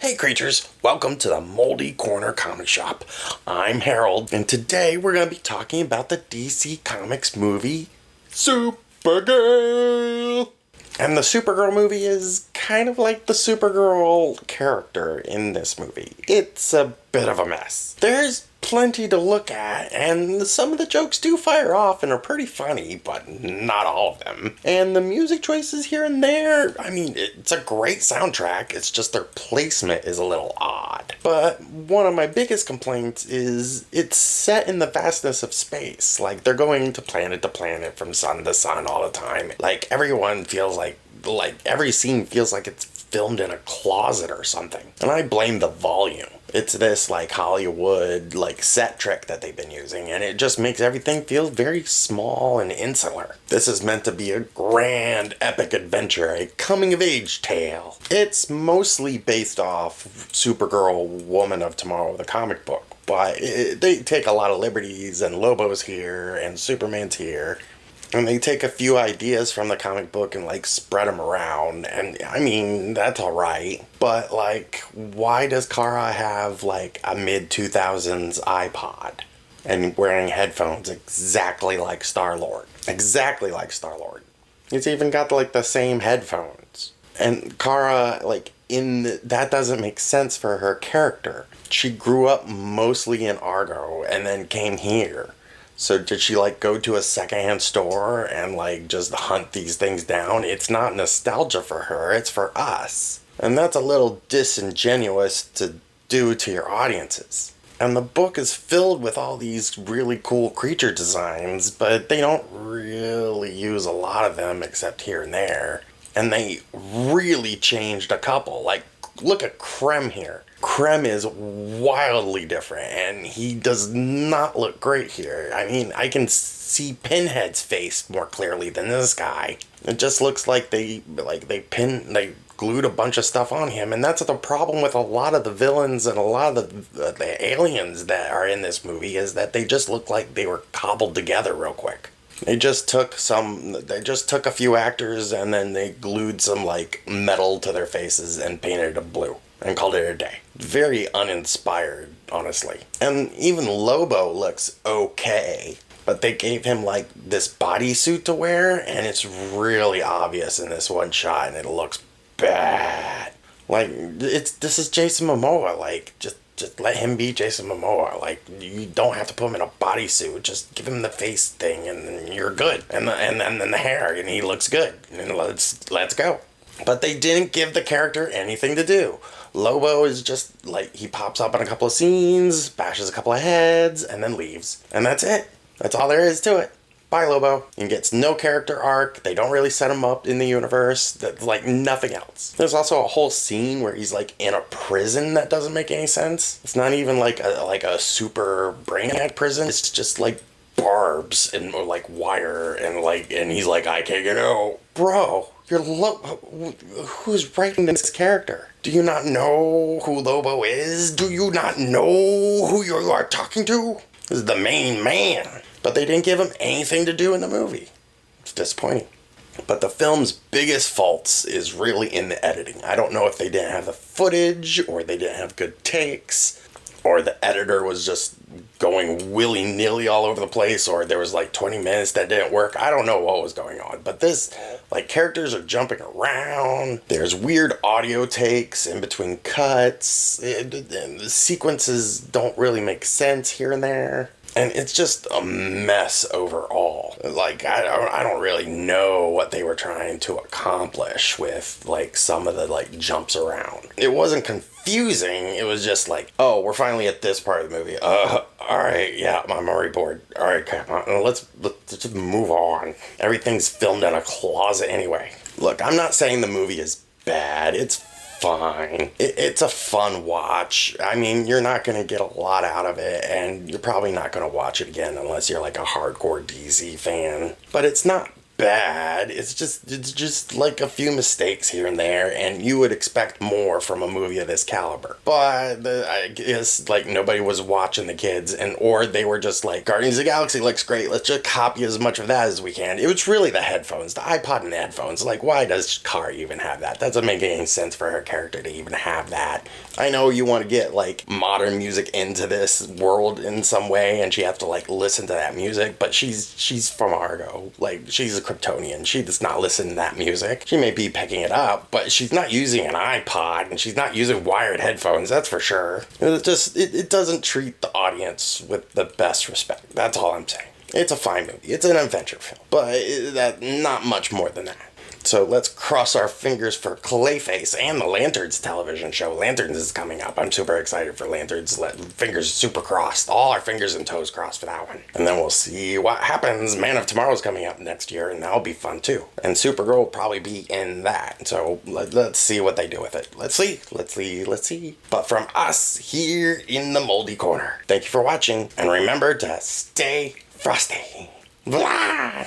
Hey creatures, welcome to the Moldy Corner Comic Shop. I'm Harold, and today we're going to be talking about the DC Comics movie, SUPERGIRL! And the Supergirl movie is kind of like the Supergirl character in this movie. It's a bit of a mess. There's plenty to look at, and some of the jokes do fire off and are pretty funny, but not all of them. And the music choices here and there, I mean, it's a great soundtrack, it's just their placement is a little odd. But one of my biggest complaints is it's set in the vastness of space. Like, they're going to planet from sun to sun all the time. Like, everyone feels like every scene feels like it's filmed in a closet or something. And I blame the volume. It's this like Hollywood like set trick that they've been using, and it just makes everything feel very small and insular. This is meant to be a grand epic adventure, a coming of age tale. It's mostly based off Supergirl Woman of Tomorrow, the comic book, but they take a lot of liberties, and Lobo's here and Superman's here. And they take a few ideas from the comic book and, like, spread them around. And, I mean, that's alright. But, like, why does Kara have, like, a mid-2000s iPod? And wearing headphones exactly like Star-Lord. Exactly like Star-Lord. He's even got, like, the same headphones. And Kara, like, that doesn't make sense for her character. She grew up mostly in Argo and then came here. So did she, like, go to a secondhand store and, like, just hunt these things down? It's not nostalgia for her, it's for us. And that's a little disingenuous to do to your audiences. And the book is filled with all these really cool creature designs, but they don't really use a lot of them except here and there. And they really changed a couple. Like, look at Krem here. Krem is wildly different, and he does not look great here. I mean, I can see Pinhead's face more clearly than this guy. It just looks like they glued a bunch of stuff on him, and that's the problem with a lot of the villains and a lot of the aliens that are in this movie, is that they just look like they were cobbled together real quick. They just took a few actors and then they glued some like metal to their faces and painted it blue and called it a day. Very uninspired, honestly. And even Lobo looks okay, but they gave him like this bodysuit to wear, and it's really obvious in this one shot, and it looks bad. Like, this is Jason Momoa. Like, just let him be Jason Momoa. Like, you don't have to put him in a bodysuit. Just give him the face thing, and you're good. And then the hair, and he looks good. And let's go. But they didn't give the character anything to do. Lobo is just like, he pops up in a couple of scenes, bashes a couple of heads, and then leaves. And that's it. That's all there is to it. Bye, Lobo. He gets no character arc. They don't really set him up in the universe. That's like nothing else. There's also a whole scene where he's like in a prison that doesn't make any sense. It's not even like a super brainiac prison. It's just like barbs and like wire and he's like, I can't get out. Bro, who's writing this character? Do you not know who Lobo is? Do you not know who you are talking to? This is the main man. But they didn't give him anything to do in the movie. It's disappointing. But the film's biggest faults is really in the editing. I don't know if they didn't have the footage, or they didn't have good takes, or the editor was just going willy-nilly all over the place, or there was like 20 minutes that didn't work. I don't know what was going on. But this, like, characters are jumping around. There's weird audio takes in between cuts. And the sequences don't really make sense here and there. And it's just a mess overall. Like, I don't really know what they were trying to accomplish with, like, some of the, like, jumps around. It wasn't confusing. It was just like, oh, we're finally at this part of the movie. Alright, yeah, I'm already bored. Alright, come on, let's just move on. Everything's filmed in a closet anyway. Look, I'm not saying the movie is bad. It's fine. It's a fun watch. I mean, you're not going to get a lot out of it, and you're probably not going to watch it again unless you're like a hardcore DC fan. But it's not bad. It's just like a few mistakes here and there, and you would expect more from a movie of this caliber. But I guess like nobody was watching the kids, and or they were just like, Guardians of the Galaxy looks great. Let's just copy as much of that as we can. It was really the headphones, the iPod and the headphones. Like, why does Kari even have that? That doesn't make any sense for her character to even have that. I know you want to get like modern music into this world in some way, and she has to like listen to that music, but she's from Argo. Like, she's a Kryptonian. She does not listen to that music. She may be picking it up, but she's not using an iPod, and she's not using wired headphones, that's for sure. It doesn't treat the audience with the best respect. That's all I'm saying. It's a fine movie. It's an adventure film, but not much more than that. So let's cross our fingers for Clayface and the Lanterns television show. Lanterns is coming up. I'm super excited for Lanterns. Fingers super crossed. All our fingers and toes crossed for that one. And then we'll see what happens. Man of Tomorrow's coming up next year, and that'll be fun too. And Supergirl will probably be in that. So let's see what they do with it. Let's see. But from us here in the Moldy Corner, thank you for watching. And remember to stay frosty. Blah!